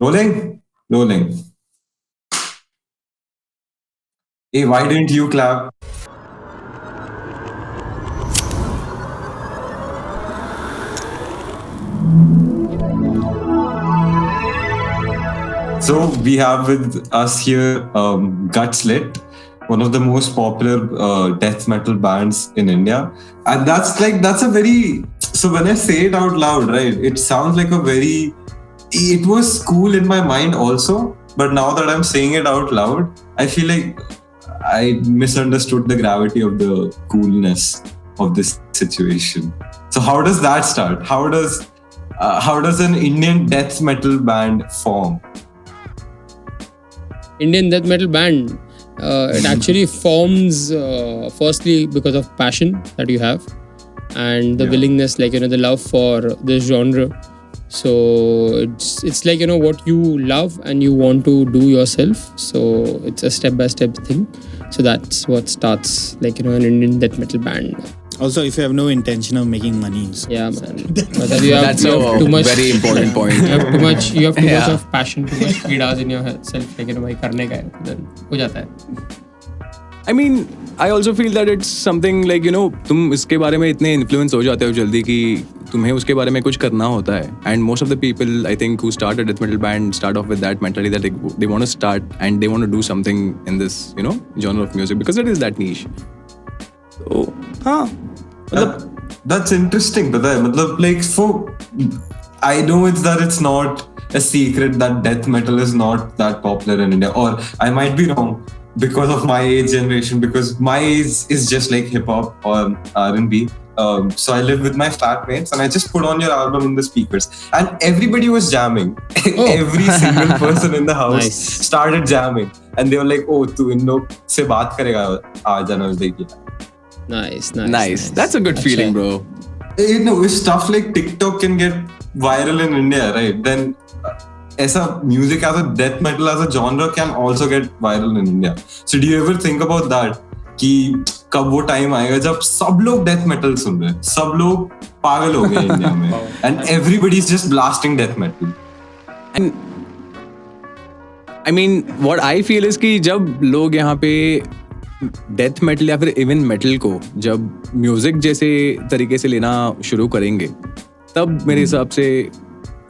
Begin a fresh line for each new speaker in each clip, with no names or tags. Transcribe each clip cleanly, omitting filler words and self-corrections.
Rolling? Rolling. Hey, why didn't you clap? So we have with us here Gutslit, one of the most popular death metal bands in India. And that's a very, so when I say it out loud, right, it sounds like it was cool in my mind also. But now that I'm saying it out loud, I feel like I misunderstood the gravity of the coolness of this situation. So how does that start? How does an Indian death metal band form?
Indian death metal band, it actually forms firstly because of passion that you have and the willingness, the love for this genre. So it's like, what you love and you want to do yourself. So it's a step-by-step thing. So that's what starts an Indian death metal band.
Also, if you have no intention of making money.
Yeah, man.
That's a
too much,
very important point.
You have too much of passion, too much freedoms in yourself. भाई करने का है, then हो जाता है.
I mean, I also feel that it's something like, तुम इसके बारे में इतने influence हो जाते हो जल्दी कि तुम्हें उसके बारे में कुछ करना होता है. And most of the people, I think, who start a death metal band start off with that mentality that they want to start and they want to do something in this, genre of music because it is that niche. So,
That's interesting, but I know it's not a secret that death metal is not that popular in India, or I might be wrong because of my age generation, because my age is just like hip hop or R&B. So I live with my flatmates and I just put on your album in the speakers and everybody was jamming. Every single person in the house started jamming and they were like, oh, tu in log se baat karega aaj jana us dekhiye.
Nice. That's a good feeling, bro.
If stuff like TikTok can get viral in India, right, then music as a death metal as a genre can also get viral in India. So do you ever think about that? कि कब वो time आएगा जब सब लोग death metal सुन रहे हैं, सब लोग पागल हो गए इंडिया में, and everybody is just blasting death metal.
And I mean, what I feel is कि जब लोग यहाँ पे डेथ मेटल या फिर इवन मेटल को जब म्यूजिक जैसे तरीके से लेना शुरू करेंगे तब मेरे हिसाब से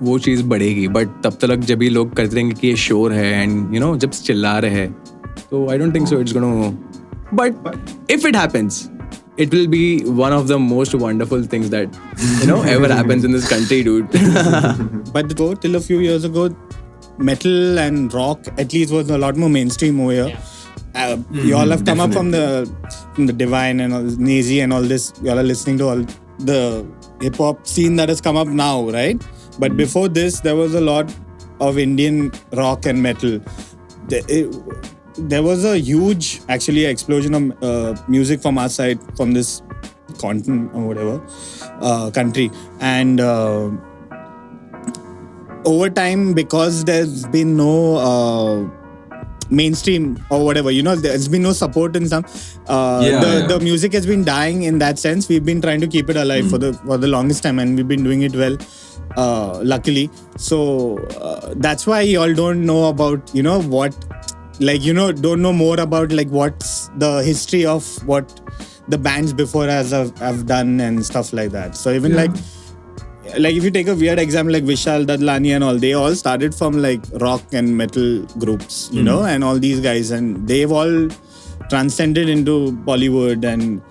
वो चीज़ बढ़ेगी. बट तब तक जब भी लोग करते रहेंगे कि ये शोर है एंड जब चिल्ला रहे हैं तो I don't think so it's gonna. But if it happens, it will be one of the most wonderful things that ever happens in this country, dude.
But till a few years ago, metal and rock at least was a lot more mainstream over here. You all have come up from the Divine and all, Nazi and all this. You all are listening to all the hip hop scene that has come up now, right? But before this, there was a lot of Indian rock and metal. There was a huge, actually, explosion of music from our side, from this continent or whatever country. And over time, because there's been no mainstream or whatever, there's been no support in some. The music has been dying in that sense. We've been trying to keep it alive for the longest time, and we've been doing it well. Luckily, so that's why you all don't know about what. Don't know more about what's the history of what the bands before have done and stuff like that. So even like if you take a weird example like Vishal Dadlani and all, they all started from rock and metal groups, and all these guys, and they've all transcended into Bollywood and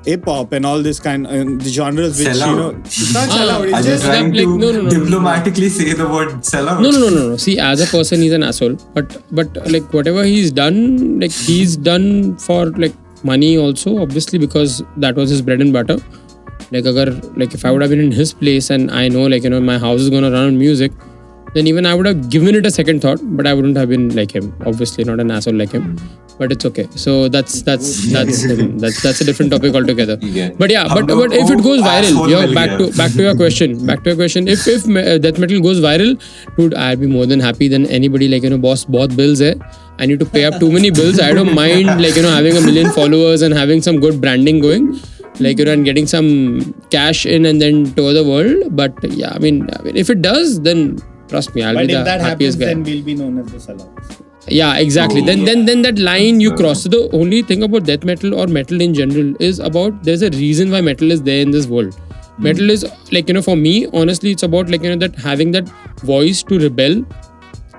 hip hop and all this kind of genres which
Sellout.
It's not sellout. It's
just trying to diplomatically say the word sellout.
No. See, as a person, he's an asshole. But whatever he's done, he's done for money also, obviously, because that was his bread and butter. If I would have been in his place and I know my house is gonna run on music, then even I would have given it a second thought, but I wouldn't have been like him. Obviously, not an asshole like him. But it's okay. So that's him. That's a different topic altogether. But if it goes viral, back to your question. If death metal goes viral, dude, I'd be more than happy than anybody. Boss, both bills hai. I need to pay up too many bills. I don't mind having 1 million followers and having some good branding going. And getting some cash in and then tour the world. But yeah, I mean, if it does, then Trust me, I'll
But
be
if
the
that
happiest
happens,
guy.
then we'll be known as the sellouts.
Yeah, exactly.
Oh,
Then that line you cross. So the only thing about death metal or metal in general is about there's a reason why metal is there in this world. Metal is like, for me, honestly, it's about like, that having that voice to rebel,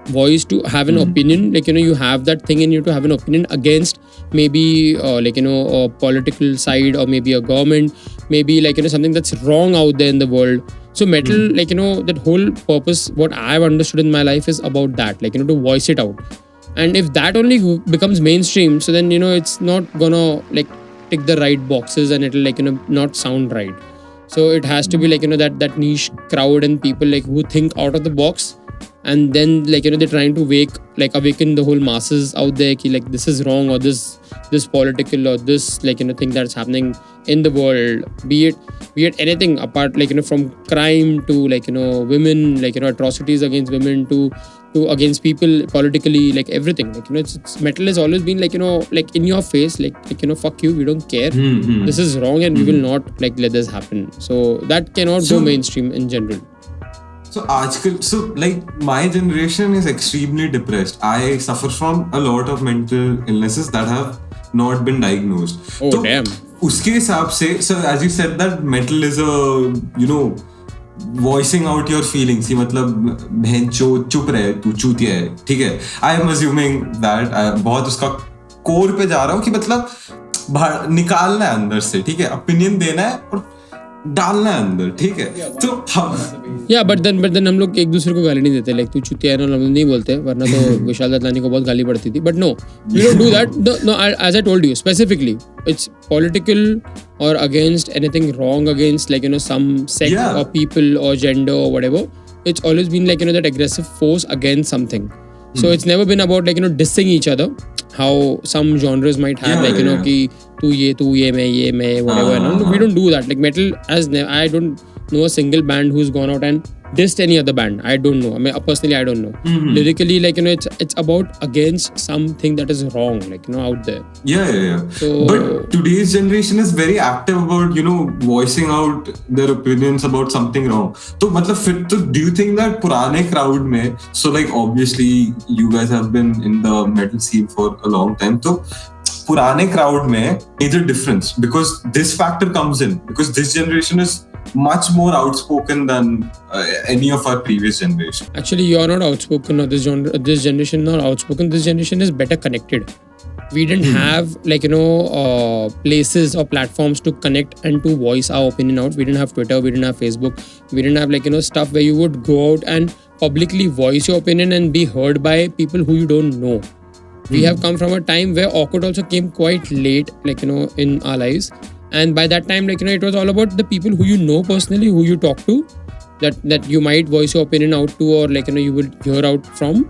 voice to have an opinion. Like, you have that thing in you to have an opinion against maybe a political side, or maybe a government, maybe like, something that's wrong out there in the world. So metal, like, that whole purpose, what I've understood in my life is about that, like, to voice it out. And if that only becomes mainstream, so then, it's not gonna like tick the right boxes, and it'll like, not sound right. So it has to be like, that niche crowd and people like who think out of the box, and then like, they're trying to awaken the whole masses out there ki, like, this is wrong, or this political, or this like, thing that's happening in the world, be it anything apart, like, from crime to like, women, like, atrocities against women to against people politically, like everything, like, it's metal has always been like, like in your face, like fuck you, we don't care, this is wrong, and we will not like let this happen. So that cannot go mainstream in general.
So like my generation is extremely depressed. I suffer from a lot of mental illnesses that have not been diagnosed.
Oh, damn.
उसके हिसाब से, so as you said that metal is a voicing out your feelings, कि मतलब बहन चुप रहे, तू चूतिया है, ठीक है. I am assuming that बहुत उसका कोर पे जा रहा हूँ कि मतलब निकालना है अंदर से, ठीक है, opinion देना है और डालना है अंदर, ठीक है. तो हम
बट देन हम लोग एक दूसरे को गाली नहीं देते, लाइक तू चुतिया है ना, हम नहीं बोलते, वरना तो विशाल दत्तानी को बहुत गाली पड़ती थी. But no, we don't do that. No, as I told you specifically, it's political or against anything wrong against like some sect or people or gender or whatever. It's always been like that aggressive force against something. So it's never been about like dissing each other, how some genres might have ki tu ye main whatever. No, we don't do that. Like metal has I don't know a single band who's gone out and dissed any other band. I don't know. I mean, personally, I don't know. Lyrically, like it's about against something that is wrong, like out there.
Yeah.
So,
but today's generation is very active about voicing out their opinions about something wrong. So, मतलब फिर तो do you think that पुराने crowd में, so like obviously you guys have been in the metal scene for a long time, तो पुराने crowd में major difference, because this factor comes in, because this generation is much more outspoken than any of our previous generation.
Actually, you're not outspoken, or this generation not outspoken. This generation is better connected. We didn't have like places or platforms to connect and to voice our opinion out. We didn't have Twitter, we didn't have Facebook, we didn't have like stuff where you would go out and publicly voice your opinion and be heard by people who you don't know. We have come from a time where awkward also came quite late, like in our lives. And by that time, like it was all about the people who you know personally, who you talk to, that you might voice your opinion out to, or like you will hear out from.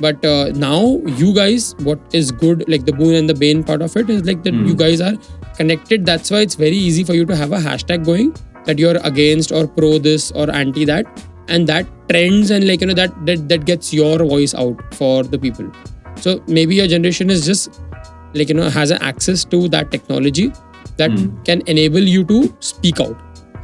But now you guys, what is good, like the boon and the bane part of it is like that you guys are connected. That's why it's very easy for you to have a hashtag going that you're against or pro this or anti that, and that trends, and like that gets your voice out for the people. So maybe your generation is just like has an access to that technology that can enable you to speak out.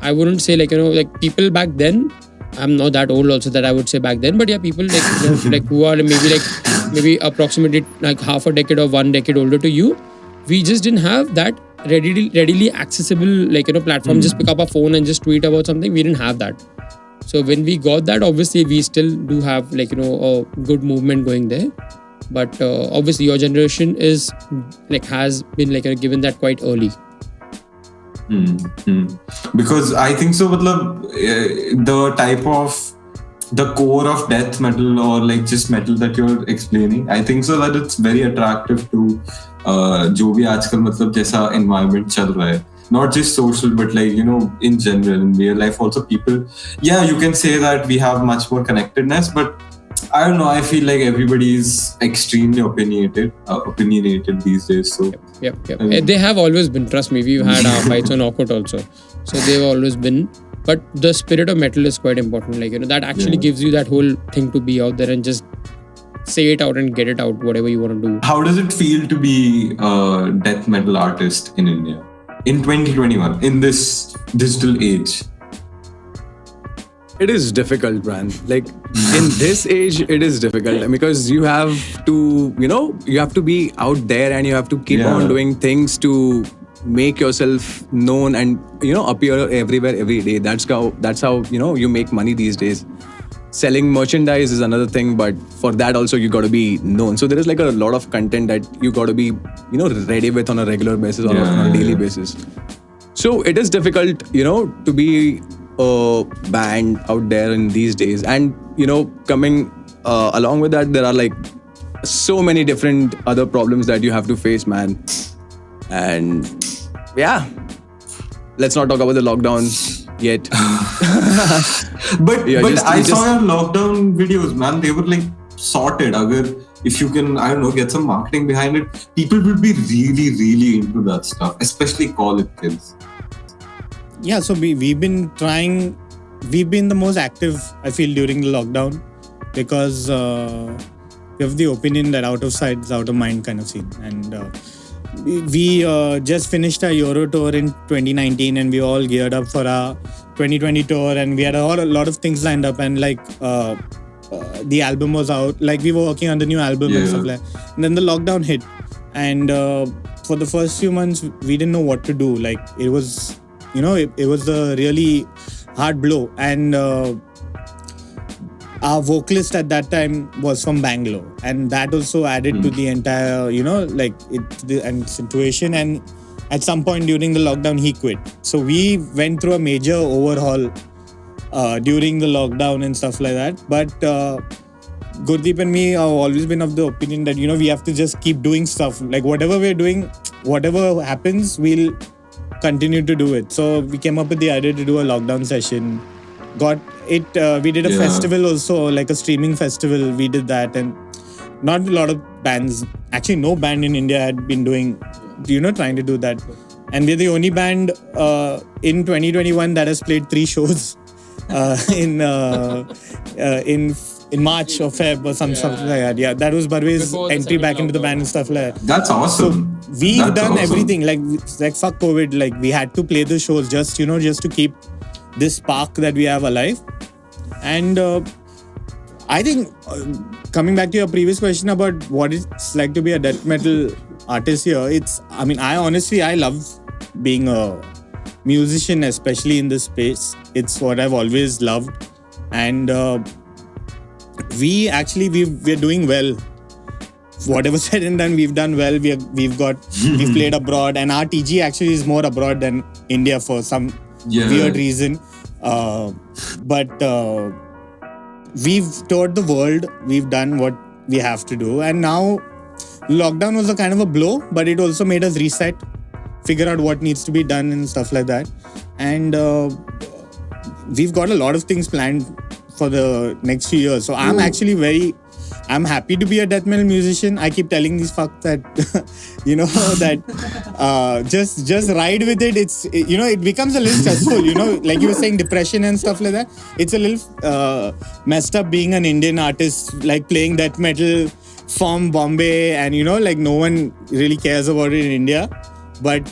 I wouldn't say like like people back then, I'm not that old also that I would say back then, but yeah, people like like who are maybe approximately like half a decade or 1 decade older to you, we just didn't have that readily accessible like platform. Just pick up a phone and just tweet about something. We didn't have that. So when we got that, obviously we still do have like a good movement going there. But obviously your generation is like has been like given that quite early.
Because I think so, the type of the core of death metal or like just metal that you're explaining, I think so that it's very attractive to जो भी आजकल मतलब जैसा environment चल रहा है, not just social but like in general in real life also, people, yeah, you can say that we have much more connectedness, but I don't know, I feel like everybody is extremely opinionated these days. So
Yep. They have always been, trust me, we've had our fights on Awkward also, so they've always been. But the spirit of metal is quite important, like that actually gives you that whole thing to be out there and just say it out and get it out, whatever you want to do.
How does it feel to be a death metal artist in India in 2021, in this digital age?
It is difficult, man. Like in this age, it is difficult because you have to, you have to be out there and you have to keep on doing things to make yourself known and appear everywhere every day. That's how you make money these days. Selling merchandise is another thing, but for that also you got to be known. So there is like a lot of content that you got to be ready with on a regular basis or on a daily basis. So it is difficult to be a band out there in these days, and coming along with that, there are like so many different other problems that you have to face, man. And yeah, let's not talk about the lockdown yet.
but I saw your lockdown videos, man. They were like sorted. If you can, I don't know, get some marketing behind it, people will be really, really into that stuff, especially college kids.
Yeah, so we've been trying. We've been the most active, I feel, during the lockdown because we have the opinion that out of sight is out of mind kind of scene. And we just finished our Euro tour in 2019 and we all geared up for our 2020 tour, and we had a lot of things lined up, and like the album was out, like we were working on the new album and stuff like that. And then the lockdown hit, and for the first few months we didn't know what to do. Like it was it was a really hard blow, and our vocalist at that time was from Bangalore, and that also added to the entire situation. And at some point during the lockdown he quit, so we went through a major overhaul during the lockdown and stuff like that. But Gurdeep and me have always been of the opinion that we have to just keep doing stuff, like whatever we're doing, whatever happens, we'll continue to do it. So we came up with the idea to do a lockdown session. We did a festival also, like a streaming festival. We did that, and not a lot of bands, actually no band in India had been doing, trying to do that. And we're the only band in 2021 that has played 3 shows in March or Feb or something like that. Yeah, that was Barve's entry back into the band and stuff like that.
That's awesome.
So we've done everything. Like fuck COVID. Like we had to play the shows just to keep this spark that we have alive. And I think coming back to your previous question about what it's like to be a death metal artist here, I love being a musician, especially in this space. It's what I've always loved, and we're doing well. Whatever said and done, we've done well. We've played abroad, and our TG actually is more abroad than India for some weird reason. But we've toured the world. We've done what we have to do, and now lockdown was a kind of a blow, but it also made us reset, figure out what needs to be done and stuff like that. And we've got a lot of things planned for the next few years. So I'm actually I'm happy to be a death metal musician. I keep telling these fucks that, that just ride with it. It's, it becomes a little stressful, like you were saying, depression and stuff like that. It's a little messed up being an Indian artist, like playing death metal from Bombay, and, like no one really cares about it in India. But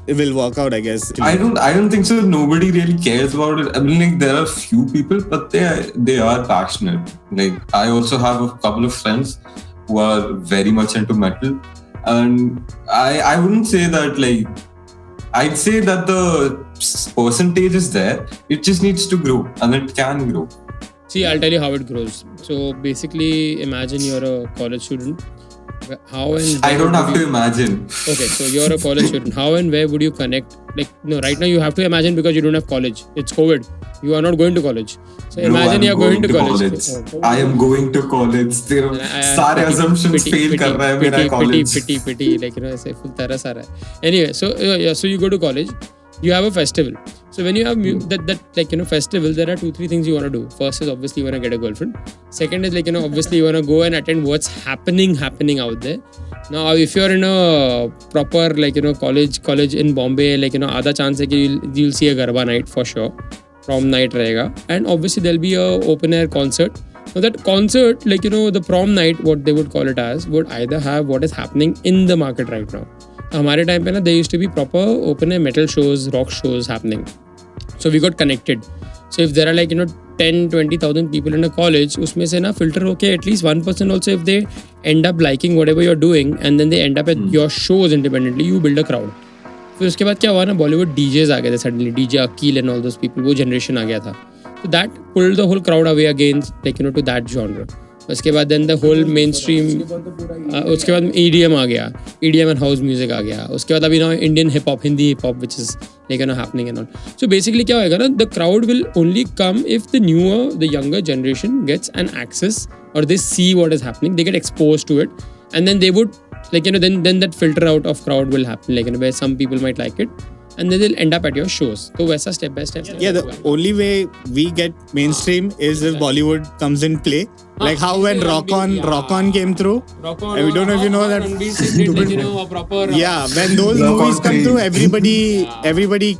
it will work out, I guess.
I don't think so. Nobody really cares about it. I mean, like there are few people, but they are passionate. Like I also have a couple of friends who are very much into metal, and I wouldn't say that like. I'd say that the percentage is there. It just needs to grow, and it can grow.
See, I'll tell you how it grows. So basically, imagine you're a college student. How and
I don't have to imagine.
Okay, so you're a college student. How and where would you connect? Like, no, right now you have to imagine because you don't have college. It's COVID. You are not going to college. So imagine you're going to college.
I am going to college. सारे assumptions fail कर रहा है मेरा college.
Pity. Like, ऐसे full तरह सारा है. Anyway, so you go to college. You have a festival. So when you have that festival, there are 2-3 things you want to do. First is obviously you want to get a girlfriend. Second is obviously you want to go and attend what's happening out there. Now if you're in a proper college in Bombay, आधा chance है कि you'll see a Garba night for sure. Prom night रहेगा, and obviously there'll be a open air concert. Now that concert, the prom night, what they would call it as, would either have what is happening in the market right now. हमारे time पे ना there used to be proper open air metal shows, rock shows happening. So we got connected. So if there are like 10-20,000 people in a college, उसमें से ना filter होके at least 1% also if they end up liking whatever you're doing and then they end up at your shows independently, you build a crowd. फिर उसके बाद क्या हुआ ना, बॉलीवुड DJs आ गए थे suddenly, DJ Aqeel and all those people, वो generation आ गया था. So that pulled the whole crowd away again, like to that genre. उसके बाद then the whole mainstream, उसके बाद EDM आ गया, EDM and house music आ गया. उसके बाद अभी now Indian hip hop, Hindi hip hop, which is like happening and all. So basically क्या होएगा ना, the crowd will only come if the younger generation gets an access or they see what is happening, they get exposed to it, and then they would then that filter out of crowd will happen, like where some people might like it and then they'll end up at your shows. So वैसा step by step.
Yeah, the only way we get mainstream is if Bollywood comes in play. Like how when Rock On came through. And we don't know if you know that. Yeah, when those movies come through, everybody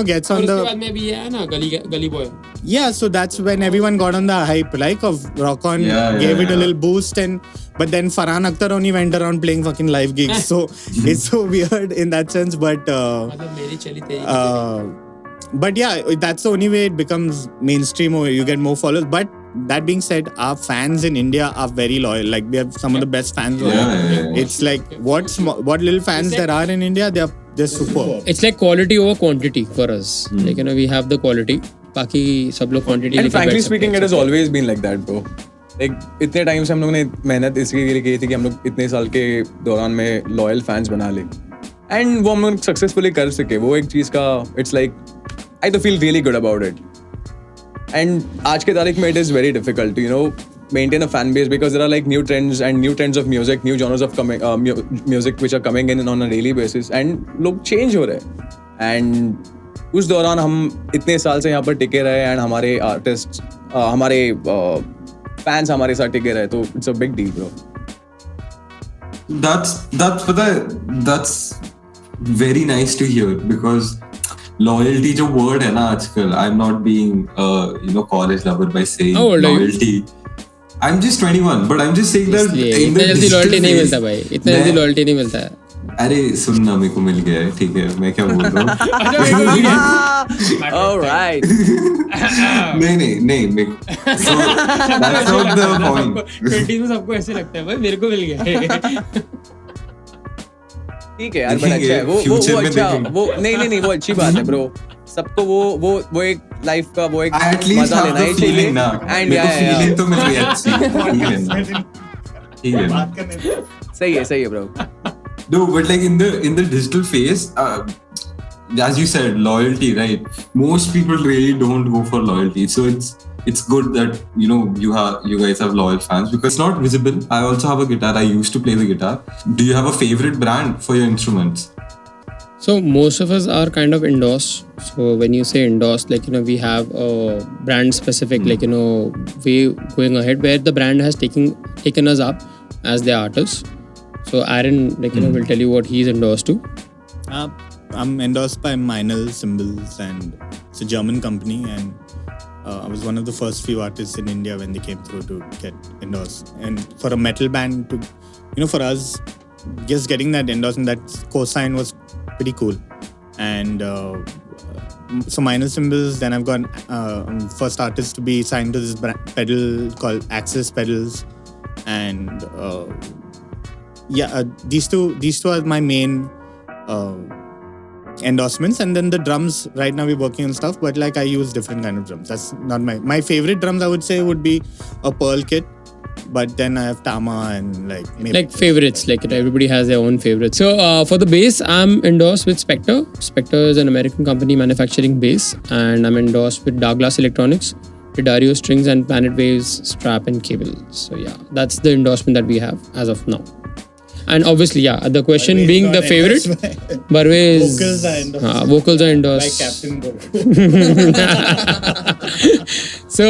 gets on the.
उसके बाद में भी है ना गली boy.
Yeah, so that's when everyone got on the hype, like of Rock On, gave it a little boost, but then Farhan Akhtar only went around playing fucking live gigs. So it's so weird in that sense, but yeah, that's the only way it becomes mainstream or you get more followers. But that being said, our fans in India are very loyal. Like we have some of the best fans. It's like what little fans there are in India, they're super.
It's like quality over quantity for us. Like we have the quality. बाकी सब लोग quantity.
And frankly speaking, it has always been like that, bro. Like इतने time से हम लोगों ने मेहनत इसके लिए की थी कि हम लोग इतने साल के दौरान में लॉयल फैंस बना ले, एंड वो हम लोग सक्सेसफुली कर सके. वो एक चीज का इट्स लाइक आई तो feel really good about it. And आज के तारीख में it is very difficult to maintain a fan base because there are like new trends of music, new genres of music which are coming in on a daily basis, and लोग change हो रहे हैं. And उस दौरान हम इतने साल से यहाँ पर टिके रहे एंड हमारे आर्टिस्ट हमारे फैंस हमारे साथ टिके रहे, तो it's a big deal bro.
That's very nice to hear because loyalty जो word है ना आजकल, I'm not being college lover by saying loyalty. I'm just 21, but I'm just saying that
इतना जल्दी loyalty नहीं मिलता भाई, इतना जल्दी loyalty नहीं मिलता है.
अरे सुनना, मेरे को मिल गया है, ठीक है, मैं क्या बोल रहा हूँ.
Alright.
नहीं so that's not the point.
20 में सबको ऐसे लगता है भाई मेरे को मिल गया.
ठीक है यार, बड़ा अच्छा है वो अच्छा, वो नहीं वो अच्छी बात है ब्रो. सबको वो एक लाइफ का वो एक मजा लेना ही चाहिए. एंड
फीलिंग तो मिल रही है अच्छी. ठीक है
सही है bro.
No, but like in the digital phase, as you said, loyalty, right? Most people really don't go for loyalty, so it's good that you guys have loyal fans because it's not visible. I also have a guitar. I used to play the guitar. Do you have a favorite brand for your instruments?
So most of us are kind of endorsed. So when you say endorsed, like we have a brand specific, like way going ahead where the brand has taken us up as their artists. So Aaron, will tell you what he's endorsed to.
I'm endorsed by Meinl Cymbals, and it's a German company, and I was one of the first few artists in India when they came through to get endorsed. And for a metal band to, for us, just getting that endorsement, that cosign was pretty cool. And so Meinl Cymbals, then I've got first artist to be signed to this pedal called Axis Pedals, and these two are my main endorsements. And then the drums, right now we're working on stuff, but like I use different kind of drums. That's not my favorite drums, I would say, would be a Pearl kit, but then I have Tama and like maybe
like favorites, like everybody has their own favorites. So for the bass, I'm endorsed with Spectre. Spectre is an American company manufacturing bass, and I'm endorsed with Douglas Electronics, Dario strings and Planet Waves strap and cable. So yeah, that's the endorsement that we have as of now. And obviously, the question being the favorite, Barve is vocals are endorsed
by Captain Gogo.
So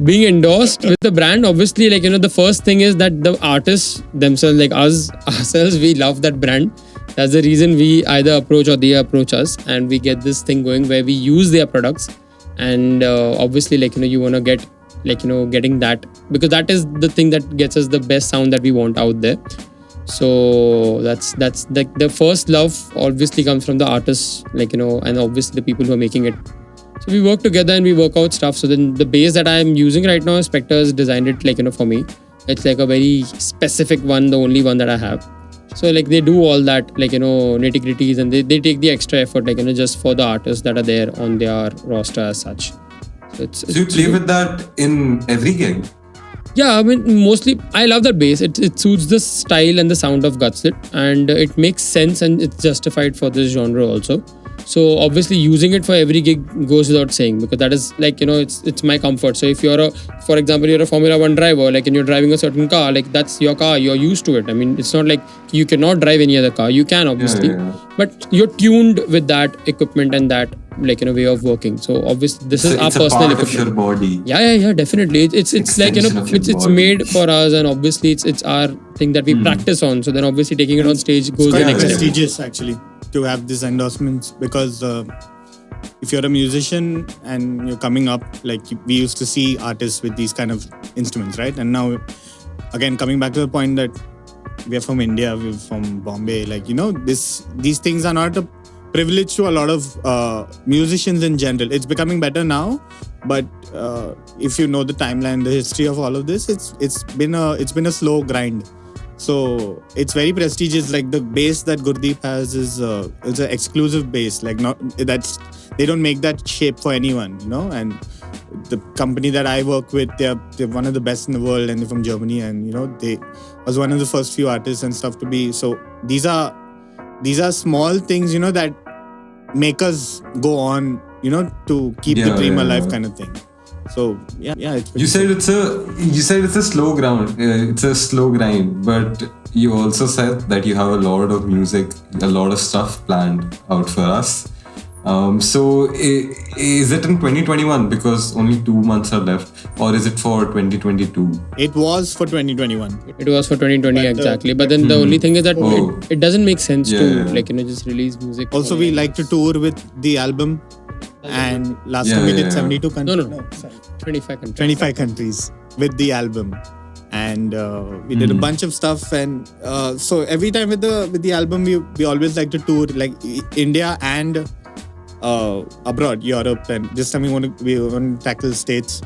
being endorsed with the brand, obviously, like the first thing is that the artists themselves, like ourselves, we love that brand. That's the reason we either approach or they approach us, and we get this thing going where we use their products. And obviously, like you want to get getting that, because that is the thing that gets us the best sound that we want out there. So that's the first love obviously comes from the artists, and obviously the people who are making it. So we work together and we work out stuff. So then the bass that I'm using right now, Spectre's designed it like, for me. It's like a very specific one, the only one that I have. So like they do all that, like, nitty-gritties, and they take the extra effort, like, just for the artists that are there on their roster as such. So
So you play with that in every gig?
Yeah, I mean, mostly I love that bass. It suits the style and the sound of Gutslit, and it makes sense and it's justified for this genre also. So obviously using it for every gig goes without saying, because that is like, it's my comfort. So if for example, you're a Formula 1 driver, like, and you're driving a certain car, like that's your car, you're used to it. I mean, it's not like you cannot drive any other car. You can obviously, but you're tuned with that equipment and that, like, way of working. So obviously this is our
It's a
personal
part
equipment.
of your body.
Yeah, definitely. It's like,
Extension of your
it's
body.
made for us, and obviously it's our thing that we practice on. So then obviously taking it on stage goes the
Quite
next level.
prestigious actually to have these endorsements, because if you're a musician and you're coming up, like we used to see artists with these kind of instruments, right? And now, again, coming back to the point that we are from India, we're from Bombay, like, these things are not a privilege to a lot of musicians in general. It's becoming better now, but if you know the timeline, the history of all of this, it's been a slow grind. So it's very prestigious. Like the bass that Gurdeep has is an exclusive bass. Like they don't make that shape for anyone, And the company that I work with, they're one of the best in the world, and they're from Germany, and they was one of the first few artists and stuff to be. So these are small things, that make us go on, to keep the dream alive, kind of thing. So yeah.
You said it's a slow ground. It's a slow grind, but you also said that you have a lot of music, a lot of stuff planned out for us. So is it in 2021, because only 2 months are left, or is it for 2022?
It was for 2021.
It was for 2020 exactly. But then the only thing is that it doesn't make sense to like, just release music.
Also, we like to tour with the album. And last time we did 72 countries.
No, 25 countries.
25 countries with the album. And we did a bunch of stuff. And so every time with the album, we always like to tour like India and abroad, Europe. And this time we want to tackle States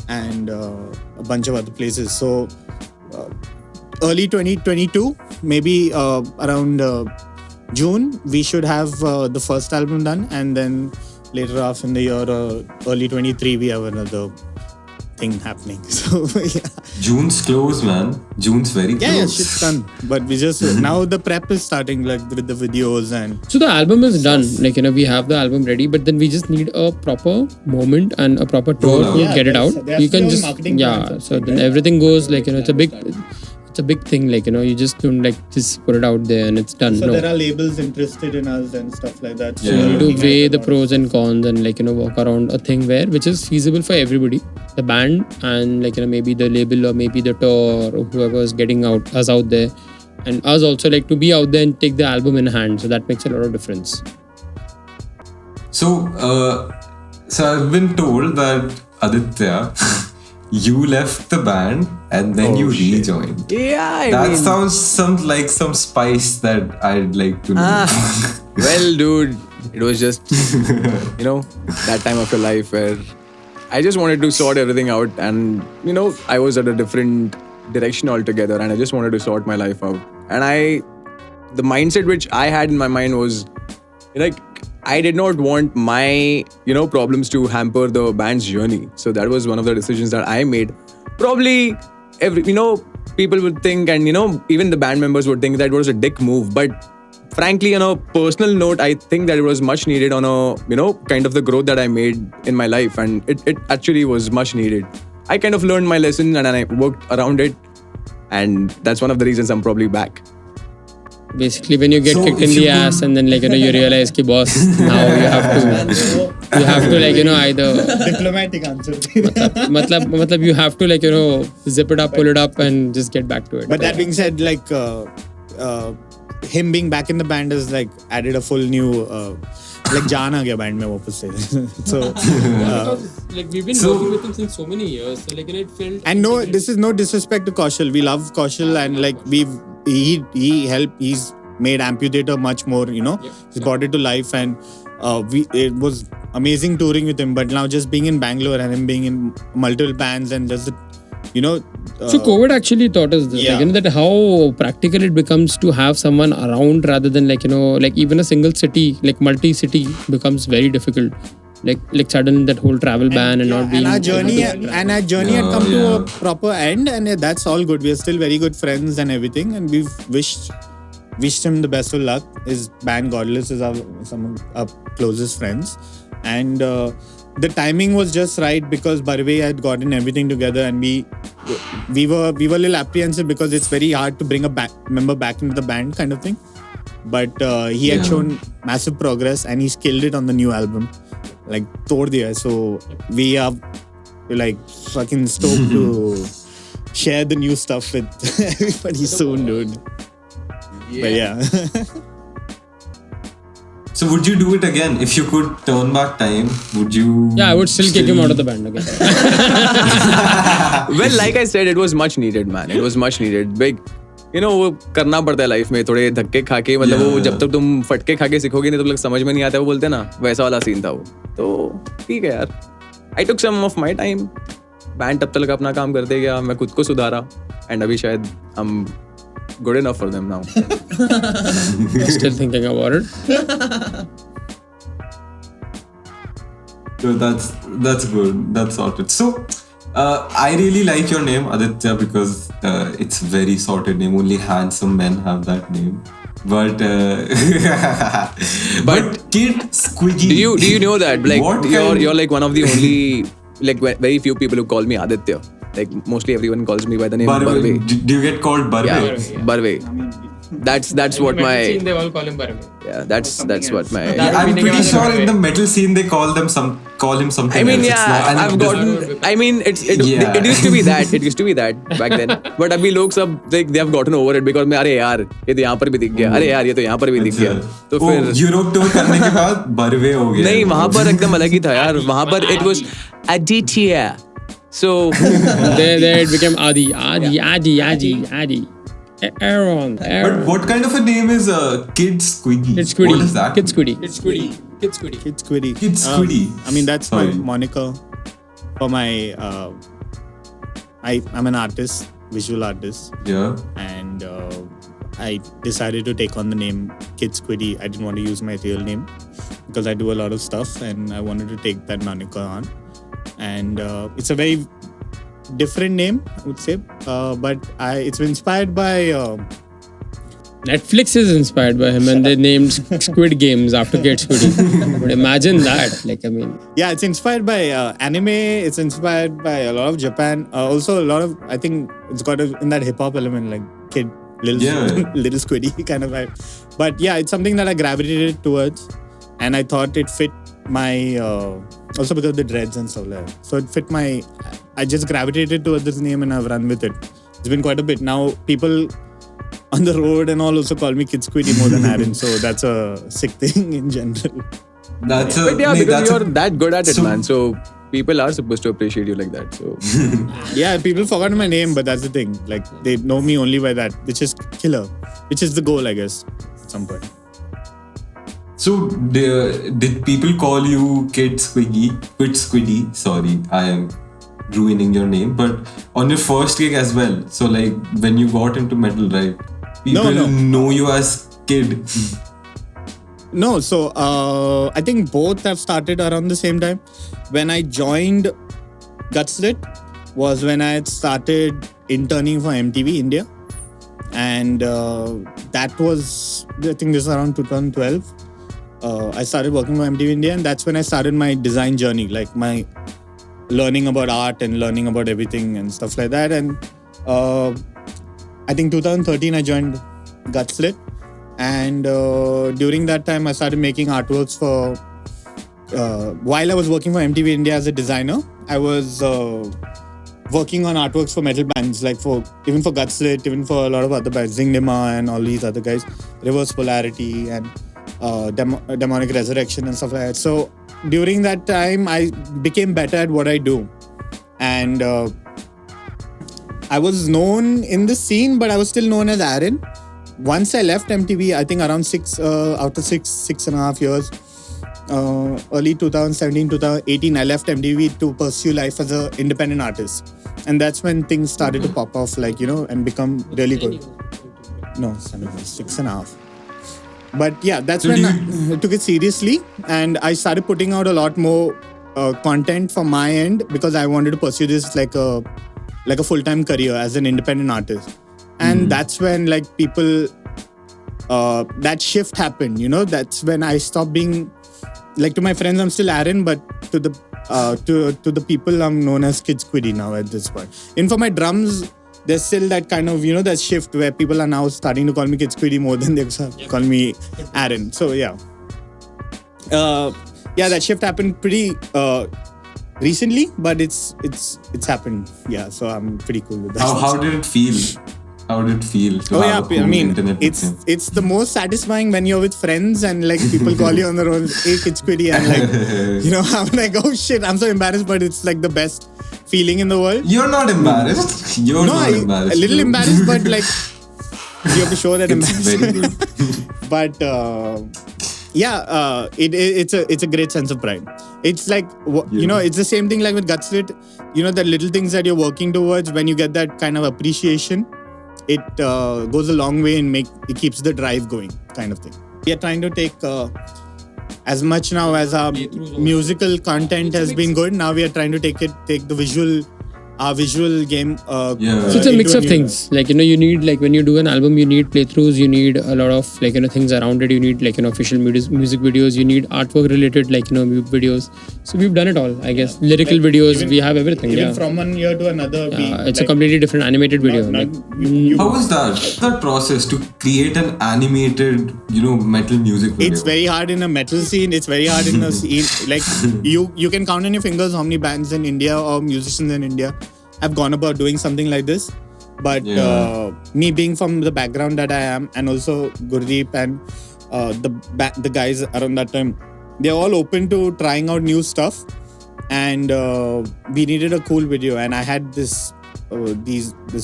and a bunch of other places. So early 2022, maybe around June, we should have the first album done. And then later off in the year, early 23, we have another thing happening. So yeah.
June's close, man. June's very close.
Yeah, shit's done. But we just now the prep is starting, like with the videos and.
So the album is done. Like, we have the album ready, but then we just need a proper moment and a proper tour to get it out. You can just So then everything goes like, it's a big thing. Like, you just don't just put it out there and it's done.
So there are labels interested in us and stuff like that.
So you need to weigh the pros and cons and work around a thing which is feasible for everybody, the band and maybe the label or maybe the tour or whoever is getting us out there, and us also to be out there and take the album in hand. So that makes a lot of difference.
So I've been told that Aditya, you left the band and then you rejoined.
Yeah,
That sounds like some spice that I'd like to know.
Well, dude, it was just, that time of your life where I just wanted to sort everything out, and, I was at a different direction altogether, and I just wanted to sort my life out. And the mindset which I had in my mind was, I did not want my, problems to hamper the band's journey. So that was one of the decisions that I made. Probably people would think, and, even the band members would think that it was a dick move. But frankly, on a personal note, I think that it was much needed on a, kind of the growth that I made in my life. And it actually was much needed. I kind of learned my lesson and I worked around it. And that's one of the reasons I'm probably back.
Basically, when you get kicked in the ass and then you realize ki boss, now you have to either
diplomatic answer.
matlab you have to zip it up, pull it up and just get back to it.
But that being said, him being back in the band has added a full new jaan aa gaya band mein wapas se. So
we've been working with him since so many years, so it felt.
And no, this is no disrespect to Kaushal. We love Kaushal, and he helped. He's made Amputator much more. He's brought it to life, and it was amazing touring with him. But now just being in Bangalore and him being in multiple bands and just,
So COVID actually taught us this,
Yeah.
that how practical it becomes to have someone around rather than like even a single city, like multi-city becomes very difficult. Like sudden that whole travel ban and not being.
and our journey had come to a
Yeah.
proper end, and that's all good. We are still very good friends and everything, and we've wished him the best of luck. His band Godless is some of our closest friends, and the timing was just right because Barve had gotten everything together, and we were a little apprehensive because it's very hard to bring a member back into the band kind of thing. But he had shown massive progress, and he's killed it on the new album. Like tod diya. So we are like fucking stoked to share the new stuff with everybody soon, dude. But yeah.
So would you do it again if you could turn back time? Would you?
Yeah, I would still kick him out of the band again.
Well, like I said, it was much needed, man. It was much needed. Big, वो करना पड़ता है life में थोड़े धक्के खा के मतलब वो जब तक तुम फटके खा के सीखोगे नहीं तब तक समझ में नहीं आता वो बोलते ना वैसा वाला सीन था वो तो ठीक है यार आई टुक सम ऑफ माय टाइम बैंड तब तक अपना काम करते गया मैं खुद को सुधारा एंड अभी शायद I am good enough for them now
Still thinking about it.
So that's good. That's sorted. So I really like your name Aditya because it's very sorted name. Only handsome men have that name. But but Kid Squiggy.
do you know that like
What
you're like one of the only like very few people who call me Aditya. Like mostly everyone calls me by the name
Barve.
Barve.
Do you get called Barve?
Yeah, Barve. That's what my
They all call him Barve.
yeah that's what my
Yeah, I'm pretty sure in the metal scene they call him something.
I mean,
else. It's
yeah,
not- and
I've
this-
gotten. I mean,
Yeah.
it used to be that. It used to be that back then. But अभी लोग सब like they have gotten over it because मैं अरे यार ये तो यहाँ पर भी दिख गया अरे यार ये तो यहाँ पर भी दिख गया तो फिर
यूरोप टूर करने के बाद बर्वे हो गया
नहीं वहाँ पर एकदम अलग ही था यार वहाँ पर it was Aditya. So
There it became Adi. Aaron.
But what kind of a name is Kid Squiggy?
Kid Squiddy.
What is that?
Kid Squiddy.
Kid Squiddy.
Kid Squiddy.
I mean, that's
Sorry.
my moniker for my. I'm an artist, visual artist,
Yeah.
and I decided to take on the name Kid Squiddy. I didn't want to use my real name because I do a lot of stuff, and I wanted to take that moniker on. And it's a very different name, I would say, but it's inspired by.
Netflix is inspired by him and they named Squid Games after Kid Squiddy. But imagine that. Like, I mean,
Yeah, it's inspired by anime. It's inspired by a lot of Japan. Also, a lot of I think it's got in that hip hop element, like kid, little Squiddy kind of vibe. But yeah, it's something that I gravitated towards, and I thought it fit my. Also because of the dreads and stuff like that. So it fit my. I just gravitated towards this name and I've run with it. It's been quite a bit now. People on the road and all also call me Kid Squiddy more than Aaron. So that's a sick thing in general.
That's a.
but yeah
nee,
because
that's
you're that good at it
so-
man so people are supposed to appreciate you like that so
Yeah, people forgot my name, but that's the thing. Like, they know me only by that, which is killer, which is the goal, I guess, at some point.
So did people call you Kid Squiggy? Kid Squiddy? Sorry, I am ruining your name. But on your first gig as well. So like when you got into metal, right? People
No.
know you as Kid.
No, so I think both have started around the same time. When I joined Gutslit was when I had started interning for MTV India. And that was, I think this was around 2012. I started working for MTV India, and that's when I started my design journey, like my learning about art and learning about everything and stuff like that. And I think 2013 I joined Gutslit, and during that time I started making artworks for. While I was working for MTV India as a designer, I was working on artworks for metal bands, like even for Gutslit, even for a lot of other bands, Zingdima and all these other guys, Reverse Polarity and Demonic Resurrection and stuff like that. So during that time, I became better at what I do, and I was known in the scene, but I was still known as Aaron. Once I left MTV, I think around after six and a half years, early 2017, 2018, I left MTV to pursue life as an independent artist. And that's when things started to pop off, like, and become really good. No, 6.5. But yeah, that's when I took it seriously. And I started putting out a lot more content from my end because I wanted to pursue this like a full-time career as an independent artist. And that's when like people, that shift happened, that's when I stopped being, like to my friends, I'm still Aaron, but to the people, I'm known as Kids Quiddy now at this point. And for my drums, there's still that kind of, that shift where people are now starting to call me Kids Quiddy more than they call me Aaron. So yeah. That shift happened pretty recently, but it's happened. Yeah, so I'm pretty cool with that.
How did it feel? How did it feel to have a cool internet nickname?
It's the most satisfying when you're with friends and like people call you on their own, hey, Kids Quiddy, and like, I'm like, oh shit, I'm so embarrassed, but it's like the best feeling in the world.
You're not embarrassed.
A little embarrassed, but like, you have to show that
Very
embarrassment.
good.
But it's a great sense of pride. It's like, it's the same thing like with Gutslit. The little things that you're working towards, when you get that kind of appreciation, it goes a long way and it keeps the drive going, kind of thing. We are trying to take as much now as our musical content has been good. Now we are trying to take our visual game.
So it's a mix of things. Like, you need, like, when you do an album, you need playthroughs, you need a lot of, like, things around it. You need, like, official music videos, you need artwork related, like, videos. So we've done it all, I guess. Lyrical videos, we have everything.
Even from one year to another.
It's a completely different animated video.
How was that process to create an animated, metal music video?
It's very hard in a metal scene. It's very hard in a scene. Like, you can count on your fingers how many bands in India or musicians in India have gone about doing something like this. But me being from the background that I am, and also Gurdeep and the guys around that time, they're all open to trying out new stuff. And we needed a cool video. And I had this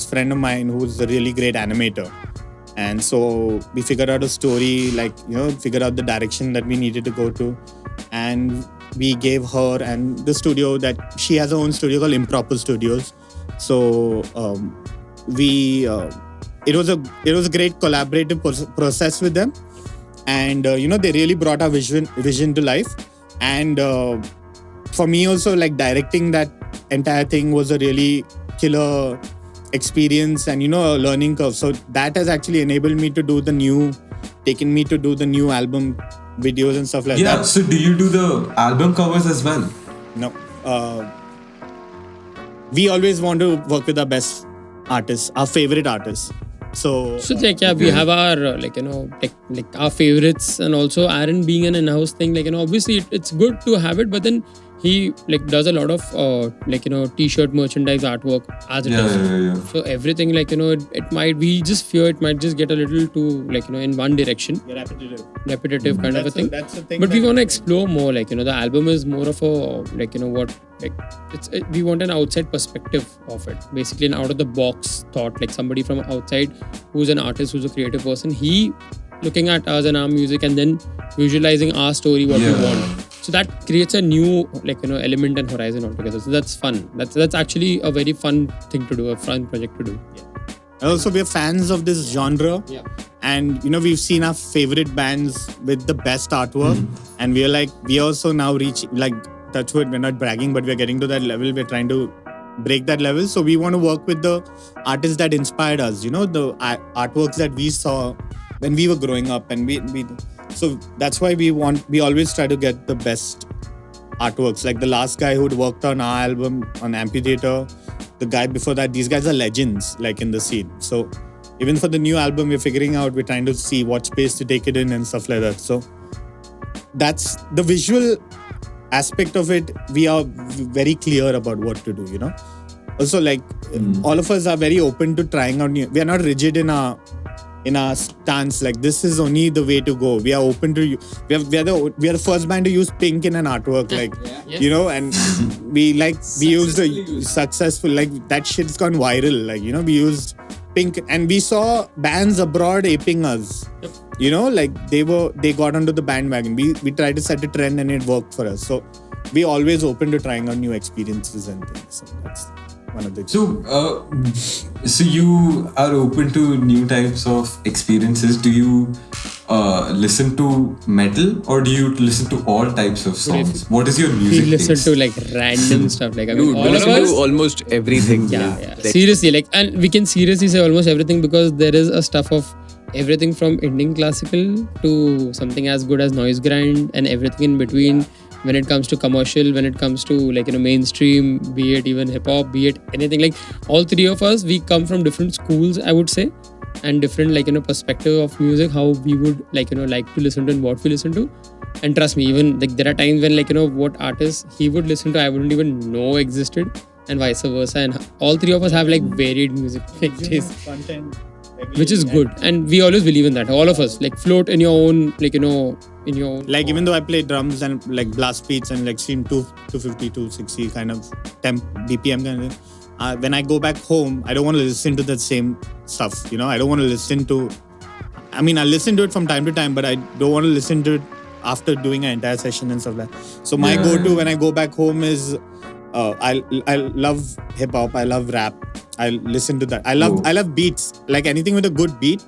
friend of mine who's a really great animator. And so we figured out a story, like, figured out the direction that we needed to go to. And we gave her and the studio that she has her own studio called Improper Studios. So it was a great collaborative process with them, and they really brought our vision to life. And for me also, like, directing that entire thing was a really killer experience and a learning curve. So that has actually enabled me to taken me to do the new album videos and stuff like that.
Yeah, so do you do the album covers as well?
No. We always want to work with our best artists, our favorite artists. So
like, we have our like our favorites, and also Aaron being an in-house thing. Like, obviously it's good to have it, but then he like does a lot of t-shirt merchandise artwork as it is.
Yeah.
So everything, like, it might, we just fear it might just get a little too, like, in one direction, repetitive kind of a thing.
That's the thing.
But we want to explore more, like, the album is more of a, like, we want an outside perspective of it, basically an out of the box thought, like somebody from outside who's an artist, who's a creative person, he looking at us and our music and then visualizing our story, what we want. So that creates a new, like, element and horizon altogether. So that's fun. That's actually a very fun thing to do, a fun project to do.
Also, we're fans of this genre. Yeah. And, we've seen our favorite bands with the best artwork. And we're like, we also now reach, like, touch wood, we're not bragging, but we're getting to that level. We're trying to break that level. So we want to work with the artists that inspired us, the artworks that we saw when we were growing up. And so that's why we always try to get the best artworks. Like the last guy who'd worked on our album on Amphitheater, the guy before that, these guys are legends, like, in the scene. So even for the new album, we're trying to see what space to take it in and stuff like that. So that's the visual aspect of it. We are very clear about what to do, Also, like, all of us are very open to trying out new. We are not rigid in our stance, like, this is only the way to go. We are open to you. We are the first band to use pink in an artwork, like, and we used the successful, like, that shit's gone viral, like, we used pink, and we saw bands abroad aping us you know, like they got onto the bandwagon. We tried to set a trend and it worked for us. So we always open to trying out new experiences and things. So that's one of the.
So you are open to new types of experiences. Do you listen to metal or do you listen to all types of songs? What is your
We
music
listen
taste?
to like random stuff. Like I mean,
Dude,
all
we
of
listen
us.
to almost everything.
Yeah.
Like,
Seriously, like, and we can seriously say almost everything because there is a stuff of everything from Indian classical to something as good as noise grind and everything in between. When it comes to commercial, when it comes to like mainstream, be it even hip hop, be it anything, like all three of us, we come from different schools, I would say, and different perspective of music, how we would like to listen to and what we listen to. And trust me, even like there are times when what artists he would listen to, I wouldn't even know existed, and vice versa. And all three of us have like varied music tastes, which is good, and we always believe in that. All of us like float in your own in your own.
Like even though I play drums and like blast beats and like stream 250, 260 kind of temp BPM kind of thing, when I go back home, I don't want to listen to the same stuff. You know, I don't want to listen to. I mean, I listen to it from time to time, but I don't want to listen to it after doing an entire session and stuff like that. So my go-to when I go back home is I love hip hop. I love rap. I listen to that. I love beats. Like anything with a good beat,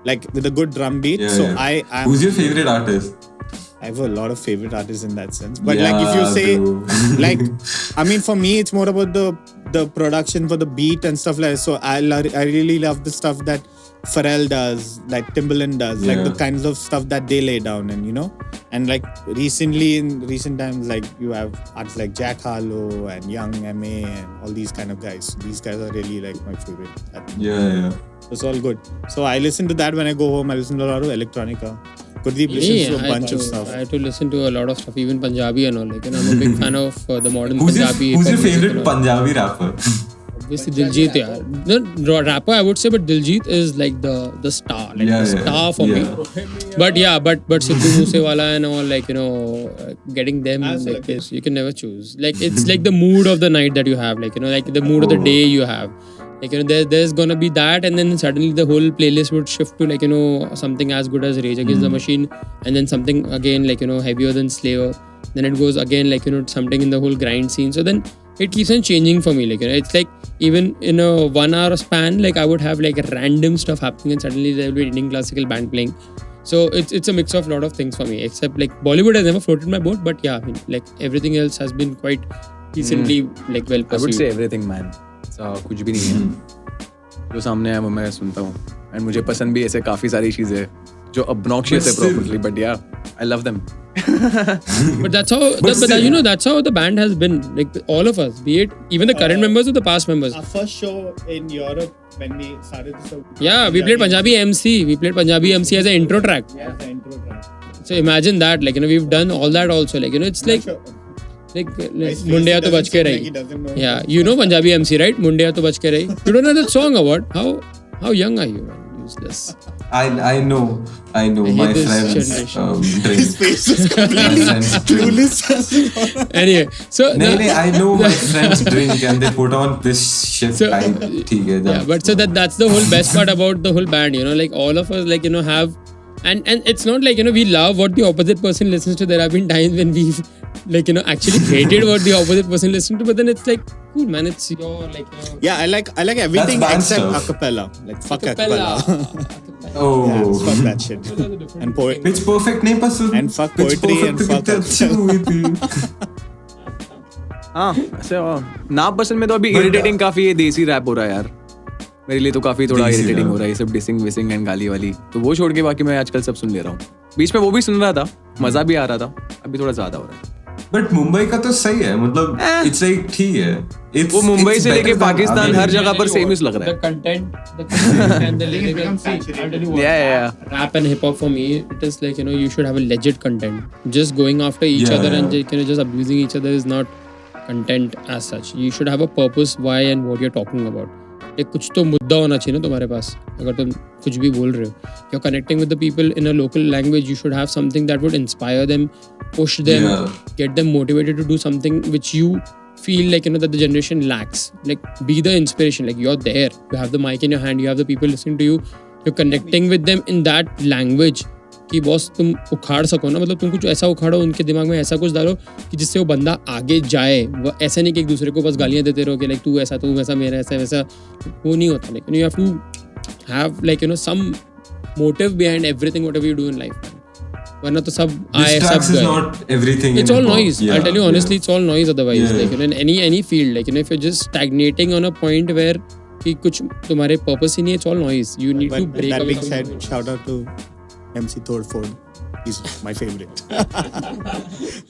like with a good drum beat. I'm,
Who's your favorite artist?
I have a lot of favorite artists in that sense. But like if you say like, I mean for me it's more about the production for the beat and stuff like that. So I really love the stuff that Pharrell does, like Timbaland does, like the kinds of stuff that they lay down, and like recently in recent times, like you have artists like Jack Harlow and Young M.A. and all these kind of guys. These guys are really like my favorite. It's all good. So I listen to that when I go home. I listen to a lot of electronica. Gurdeep listens to a bunch of stuff.
I had to listen to a lot of stuff, even Punjabi and all. Like, I'm a big fan of the modern
Who's
Punjabi.
Who's your favorite Punjabi rapper?
Obviously, Diljit, yeah. No rapper, I would say, but Diljit is like the star, like the star for me. But Sidhu Moosewala and all, getting them like this, you can never choose. Like it's like the mood of the night that you have, like the mood of the day you have. Like there's gonna be that, and then suddenly the whole playlist would shift to something as good as Rage Against the Machine, and then something again heavier than Slayer. Then it goes again something in the whole grind scene. So then it keeps on changing for me. It's like even in a 1 hour span, like I would have like random stuff happening, and suddenly there will be an Indian classical band playing. So it's a mix of lot of things for me. Except like Bollywood has never floated my boat, but yeah, I mean like everything else has been quite decently like well pursued.
I would say everything, man. कुछ भी नहीं है जो सामने है वो मैं सुनता हूँ, and मुझे पसंद भी ऐसे काफी सारी चीजें जो obnoxious है probably, but yeah, I love them.
But that's how that's how the band has been, like all of us, be it even the current members or the past members.
Our first show in Europe when we started this.
We played Punjabi MC. We played Punjabi MC as an intro track.
Yeah, the intro track.
So imagine that, like we've done all that also, like it's like Mundiya to bach ke rahi. Yeah, you know Punjabi MC, right? Mundiya to bach ke rahi. You don't know that song or what? How young are you, man? Useless.
I know. My friends drink.
His face is completely clueless.
Anyway, so
I know my friends drink and they put on this shit.
So,
yeah,
but so that's the whole best part about the whole band. Like all of us, have. And it's not like we love what the opposite person listens to. There have been times when we've actually hated what the opposite person listens to, but then it's like cool, man. It's your
Yeah, I like everything except acapella. Like fuck acapella.
Oh,
yeah, fuck that shit. And poetry.
Which perfect name person?
And fuck poetry and fuck.
हाँ ऐसे ना पसंद में तो अभी irritating काफी ये देसी रैप हो रहा है यार. मेरे लिए तो काफी थोड़ा इरिटेटिंग हो रहा है ये सब डिसिंग विसिंग एंड गाली वाली. तो वो छोड़ के बाकी मैं आजकल सब सुन ले रहा हूँ. बीच में वो भी सुन रहा था, मजा भी आ रहा था. अभी थोड़ा ज्यादा हो रहा है.
बट मुंबई का तो सही है, मतलब इट्स लाइक ठीक है.
वो मुंबई से लेके पाकिस्तान हर जगह पर सेम ही लग रहा है.
The content and the lyrics. Yeah. Rap and hip hop for me, it is like you should have a legit content. Just going after each other and just abusing each other is not content as such. You should have a purpose why and what you're talking about. एक कुछ तो मुद्दा होना चाहिए ना तुम्हारे पास. अगर तुम कुछ भी बोल रहे हो, you're connecting with the people in a local language, you should have something that would inspire them, push them, get them motivated to do something which you feel like that the generation lacks. Like be the inspiration. Like you're there, you have the mic in your hand, you have the people listening to you, you're connecting with them in that language कि boss तुम उखाड़ सको ना, मतलब तुम कुछ ऐसा उखाड़ो, उनके दिमाग में ऐसा कुछ डालो कि जिससे वो बंदा आगे जाए। वो ऐसा नहीं कि एक दूसरे को बस गालियाँ देते रहो कि लाइक तू ऐसा मेरा ऐसा वैसा, वो नहीं होता। Like you have to have like some motive behind everything whatever you do in life, वरना तो सब आए सब
Distracts is
गए।
not everything.
It's
in
all
hip-hop.
noise.
Yeah,
I'll tell you honestly, it's all noise otherwise.
Yeah.
Like in any field, like if you're just stagnating on a point where कि कुछ तुम्हारे purpose ही नहीं है, it's all noise. You need to
But
break
that
away
being
from
said,
it.
shout out to MC Todford. He's my favorite.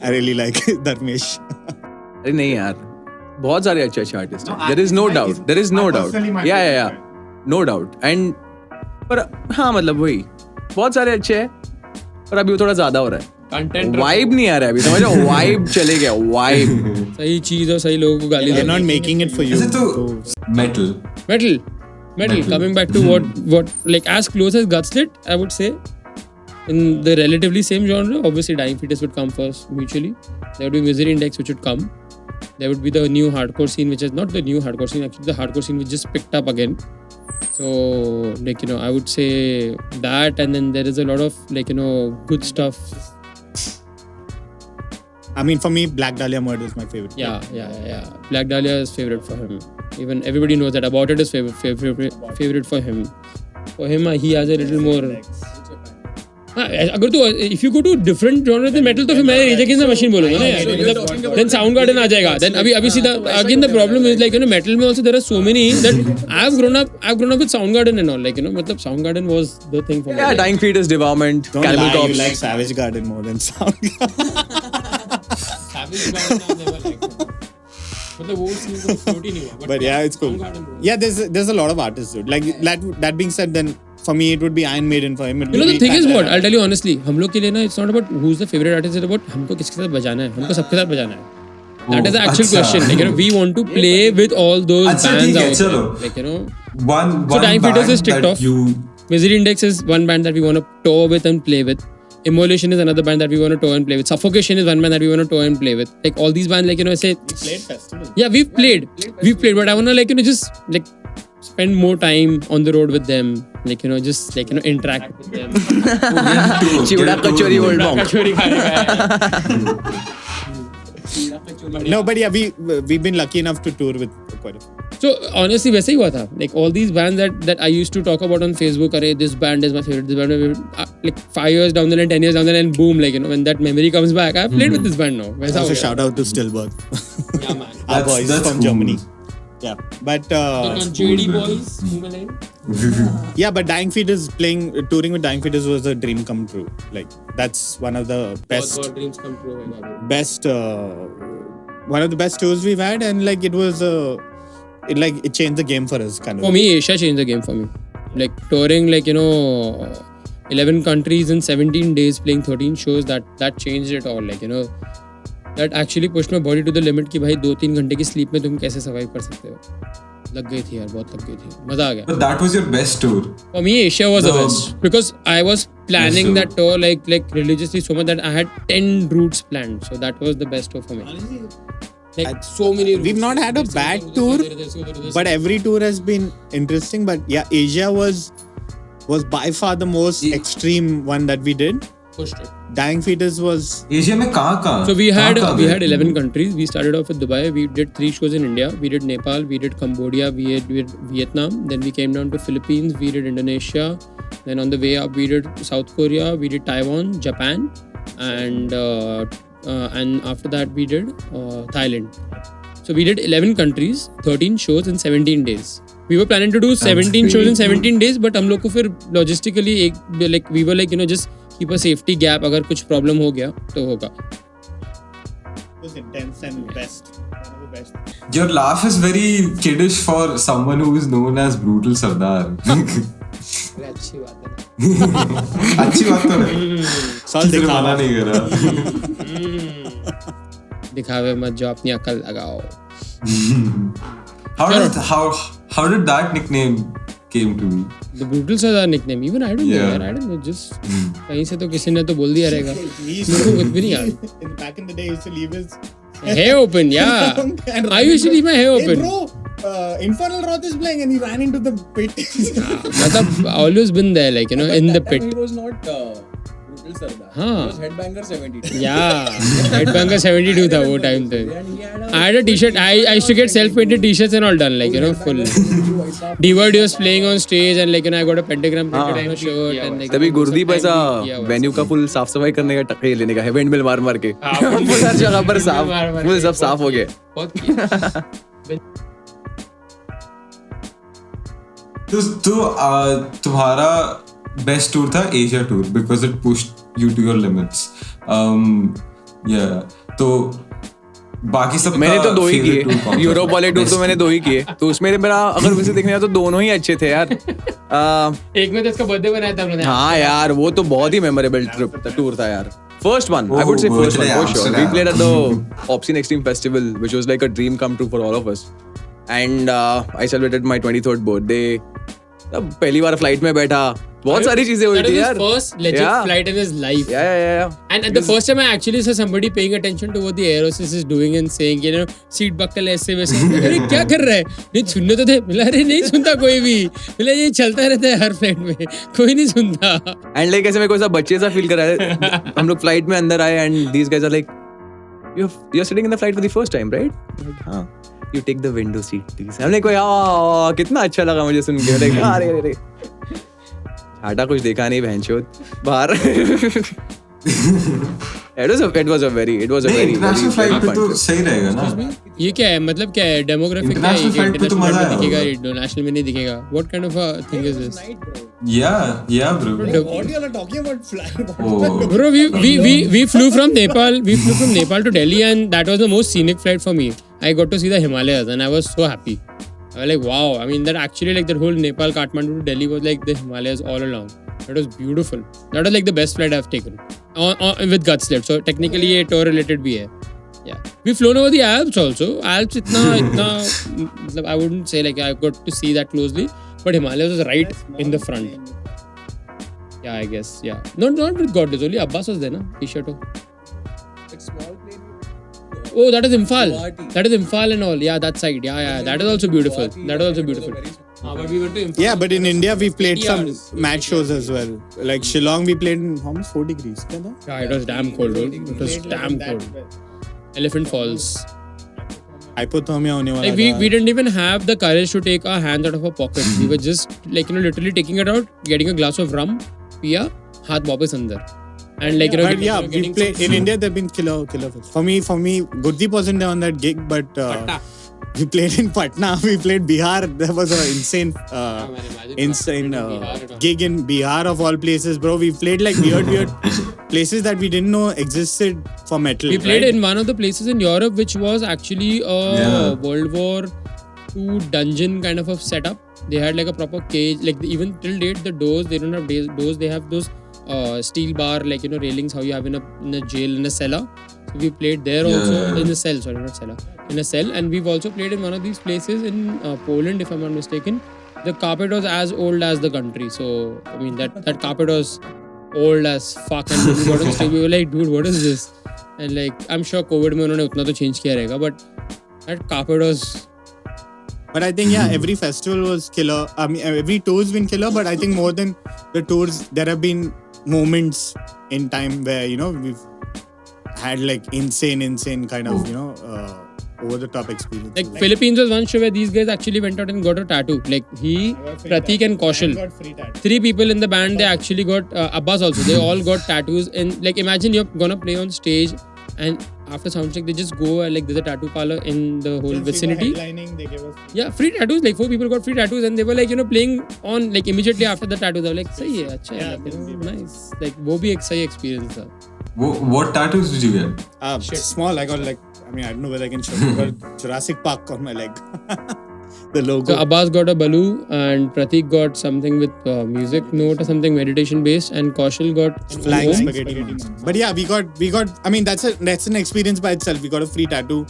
I really like Dharmesh.
अरे नहीं यार, बहुत सारे अच्छे आर्टिस्ट हैं. There is no doubt. There is no doubt. Yeah. No doubt. And पर हाँ मतलब वही बहुत सारे अच्छे हैं, पर अभी वो थोड़ा ज्यादा हो रहा है.
Content
वाइब नहीं आ रहा है अभी, समझ लो, वाइब चले गया. वाइब
सही चीज और सही लोगों को गाली
They're
देना।
not making it for you.
Is it to metal?
Metal. Coming back to what like as close as Gutslit, I would say, in the relatively same genre. Obviously, Dying Fetus would come first mutually. There would be Misery Index, which would come. There would be the new hardcore scene, which is not the new hardcore scene. Actually, the hardcore scene which just picked up again. So like I would say that, and then there is a lot of like good stuff.
I mean, for me, Black Dahlia Murder is my favorite.
Yeah. Black Dahlia is favorite for him. Even everybody knows that. About It is favorite for him. For him, he has a little more. अगर तो if you go to different genre than metal, तो फिर मैं Rage Against the Machine बोलूँगा ना यार. मतलब then Soundgarden आ जाएगा. Then अभी सीधा again the problem is like metal में also there are so many that I've grown up with Soundgarden and all, like मतलब Soundgarden was the thing for me.
Yeah, Dying Fetus, Devourment,
Don't
Cannibal
lie, you
Corpse.
like Savage Garden more than Soundgarden.
मतलब वो scene को float ही नहीं हुआ.
But yeah, it's cool. Yeah, there's a lot of artists, dude. Like that being said, then for me it would be Iron Maiden. For him, it would
You know
be
the thing is
Pantera.
what? I'll tell you honestly. हम लोग के लिए ना it's not about who's the favorite artist. It's about हमको किसके साथ बजाना है. हमको सबके साथ बजाना है. That is the actual
अच्छा.
question. Like we want to play with all those
अच्छा,
bands
ठीक है,
out
चलो.
there. Like
One
So Dying Fetus
band
is ticked
that
off.
you
Misery Index is one band that we want to tour with and play with. Immolation is another band that we want to tour and play with. Suffocation is one band that we want to tour and play with. Like all these bands, like say.
We played festivals.
Yeah, we've played, but I want to like just like spend more time on the road with them. Like just like interact with them.
Chiwda Kachori Old Monk.
No, but yeah, we've been lucky enough to tour with quite a few.
So honestly, वैसे ही हुआ था. Like all these bands that I used to talk about on Facebook. अरे this band is my favorite. This band is my favorite. Like 5 years down the line, 10 years down the line, boom! Like when that memory comes back, I've played with this band now. वैसा हो
Also,
गया.
shout out to Stillberg.
Yeah, man.
Our boys
that's
from
cool.
Germany. Yeah, but
JD boys, Himalayan.
yeah, but Dying Fetus touring with Dying Fetus was a dream come true. Like that's one of the best.
God, dreams come true. my God.
best one of the best tours we've had, and like it was it changed the game for us kind of.
For me, Asia changed the game for me. Like touring, like 11 countries in 17 days, playing 13 shows. That changed it all. Like that actually pushed my body to the limit कि भाई 2-3 घंटे की sleep में तुम कैसे survive कर सकते हो. लग गई थी यार, बहुत लग गई थी. मजा आ गया.
But that was your best tour.
For me, Asia was the
No.
best because I was planning
Yes,
that tour like religiously so much that I had 10 routes planned. So that was the best tour for me. Like so many routes.
We've not had a bad tour, but every tour has been interesting. But yeah, Asia was by far the most extreme one that we did.
pushed it.
Dying Fetus was
Asia में कहाँ
So we had
कहाँ
we
गए?
had 11 countries. We started off with Dubai. We did 3 shows in India. We did Nepal. We did Cambodia. We did Vietnam. Then we came down to Philippines. We did Indonesia. Then on the way up, we did South Korea. We did Taiwan, Japan, and after that we did Thailand. So we did 11 countries, 13 shows in 17 days. We were planning to do 17 shows in 17 days, but हम लोग को फिर logistically we were like just keep a safety gap. अगर कुछ problem हो गया तो होगा.
It was intense and best. One of the best.
Your laugh is very kiddish for someone who is known as Brutal Sardar.
अच्छी बात है.
अच्छी बात तो नहीं.
Saul
किसी ने
दिखावा.
मना नहीं करा.
दिखावे मत जो अपनी अकल लगाओ.
How did that nickname came to me?
The Brutal Sardar nickname. Even I don't know.
Yeah.
यार, I don't know. Just कहीं से तो किसी ने तो बोल दिया रहेगा. मेरे को कुछ भी नहीं याद.
Back in the day, he used to leave his
Hair open, yeah.
and
I used to leave my hair
Hey
open.
bro, Infernal Wrath is playing, and he ran into the pit.
I've always been there, like in the pit.
He was not brutal.
हाँ
Headbanger 72.
Yeah, Headbanger 72 था वो time पे. I had a t-shirt. I used to get self-painted t-shirts and all done, like, you know, full. D-Word was playing on stage and like, you know, I got a pentagram printed on my shirt and like.
तभी
वो सब
Gurdeep
time
ऐसा
पे किया हुआ
venue का full साफ सफाई करने का टक्के लेने का है विंड मिल मार के पूरी हर जगह पर साफ फुल सब साफ हो गए.
बहुत किया.
तो तुम्हारा बेस्ट टूर था Asia tour because it pushed you to your limits. या तो बाकी सब
मैंने तो 2 ही किए. यूरोप वाले टूर तो मैंने 2 ही किए. तो उसमें मेरा अगर वैसे देखने जाए तो दोनों ही अच्छे थे यार.
एक में तो इसका बर्थडे बनाया था हमने.
हाँ यार वो तो बहुत ही मेमोरेबल टूर था यार. First one, I would say first one for sure. We played at the Obscene Extreme Festival, which was like a dream come true for all of us. And I celebrated my 23rd birthday. तब पहली बार flight में बैठा. बहुत सारी चीजें हुई थी यार.
That was his first legit flight in his life.
Yeah.
And at the first time I actually saw somebody paying attention to what the air hostess is doing and saying, you know, seat buckle ऐसे वैसे. अरे क्या कर रहा है? नहीं सुनने तो थे. मिला अरे नहीं सुनता कोई भी. मिला ये चलता रहता है हर फ्लाइट में. कोई नहीं सुनता.
And like ऐसे में कोई सा बच्चे सा फील कर रहा है. हम लोग फ्लाइट में अंदर आए and these guys are like, you're sitting in the flight for the first time, right? हाँ. You take the window seat, please. हमने कोई कितना अच्छा लगा मुझे सुन के. Like अरे छाटा कुछ देखा नहीं बहनचोद बाहर. It was a very
international flight पे तो सही रहेगा ना.
ये क्या है मतलब क्या है डेमोग्राफिक क्या है ये इंटरनेशनल में दिखेगा इंटरनेशनल में नहीं दिखेगा. What kind of a thing is this?
Yeah bro.
What you are talking about flying?
Bro, we flew from Nepal to Delhi and that was the most scenic flight for me. I got to see the Himalayas and I was so happy. I was like, wow. I mean, that actually like that whole Nepal, Kathmandu to Delhi was like the Himalayas all along. That was beautiful. That was like the best flight I've taken with Gutslit. So technically, ये tour related भी है. Yeah, we've flown over the Alps also. Alps इतना मतलब I wouldn't say like I got to see that closely, but Himalayas was right in the front. Yeah, I guess. Yeah, not with Godless. Only Abbas was there, na? T-shirt. Oh, that is Imphal. That is Imphal and all. Yeah, that side. Yeah. That is also beautiful. But we went to Imphal.
Yeah, but in India we played some match shows as well. Like Shillong, we played in almost 4 degrees.
Yeah, it was damn cold. It was damn cold. Elephant Falls.
Hypothermia होने वाला.
Like we didn't even have the courage to take our hands out of our pocket. We were just like literally taking it out, getting a glass of rum, पिया, हाथ वापस अंदर. And like
but yeah, we played in India. There've been killer films. For me, Gurdeep wasn't there on that gig, but we played in Patna. We played Bihar. There was an insane gig in Bihar of all places, bro. We played like weird places that we didn't know existed for metal.
We played in one of the places in Europe, which was actually a World War II dungeon kind of a setup. They had like a proper cage. Like even till date, the doors they don't have doors. They have those steel bar railings how you have in a jail in a cellar. So we played there also in a cell. Sorry, not cellar. In a cell, and we've also played in one of these places in Poland, if I'm not mistaken. The carpet was as old as the country. So I mean that carpet was old as fuck. And when we got on stage, we were like, dude, what is this? And like I'm sure COVID में उन्होंने उतना तो change किया रहेगा, but that carpet was.
But I think every festival was killer. I mean, every tour's been killer. But I think more than the tours, there have been moments in time where we've had like insane kind of over the top experience.
Like Philippines was one show where these guys actually went out and got a tattoo. Like Pratik and Kaushal. 3 people in the band, they actually got Abbas also. They all got tattoos. And like imagine you're gonna play on stage and after soundcheck they just go like there's a tattoo parlor in the whole vicinity.
They gave us
free tattoos. Like 4 people got free tattoos and they were like playing on like immediately after the tattoo. They were like सही है अच्छा है nice. Like वो भी एक सही experience था.
What tattoos did you get?
Small. I got like I don't know whether I can show you, but Jurassic Park on my leg. The logo.
So Abbas got a Balu and Pratik got something with music note or something meditation based, and Kaushal got
flying spaghetti monster. But yeah, we got. I mean, that's an experience by itself. We got a free tattoo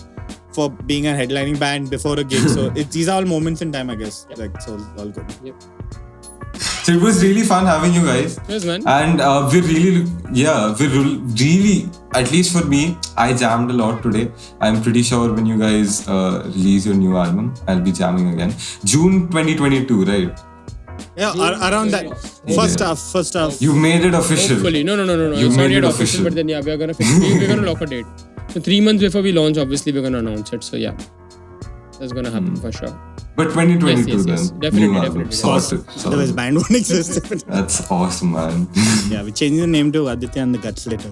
for being a headlining band before a gig. So these are all moments in time, I guess. Yep. Like so, all good.
Yep.
So it was really fun having you guys.
Yes, man.
And we're really, at least for me, I jammed a lot today. I'm pretty sure when you guys release your new album, I'll be jamming again. June 2022, right?
Yeah, around that. First half.
You made it official.
Hopefully. No.
You
It's not
made
yet
it
official,
official.
but then yeah, we're gonna lock a date. So 3 months before we launch, obviously we're gonna announce it. So yeah, that's gonna happen for sure.
But 2022
Yes.
then.
Definitely,
New album.
definitely.
Sorted.
Otherwise, band won't exist.
That's awesome, man.
Yeah, we changed the name to Aditya and the Gutslit.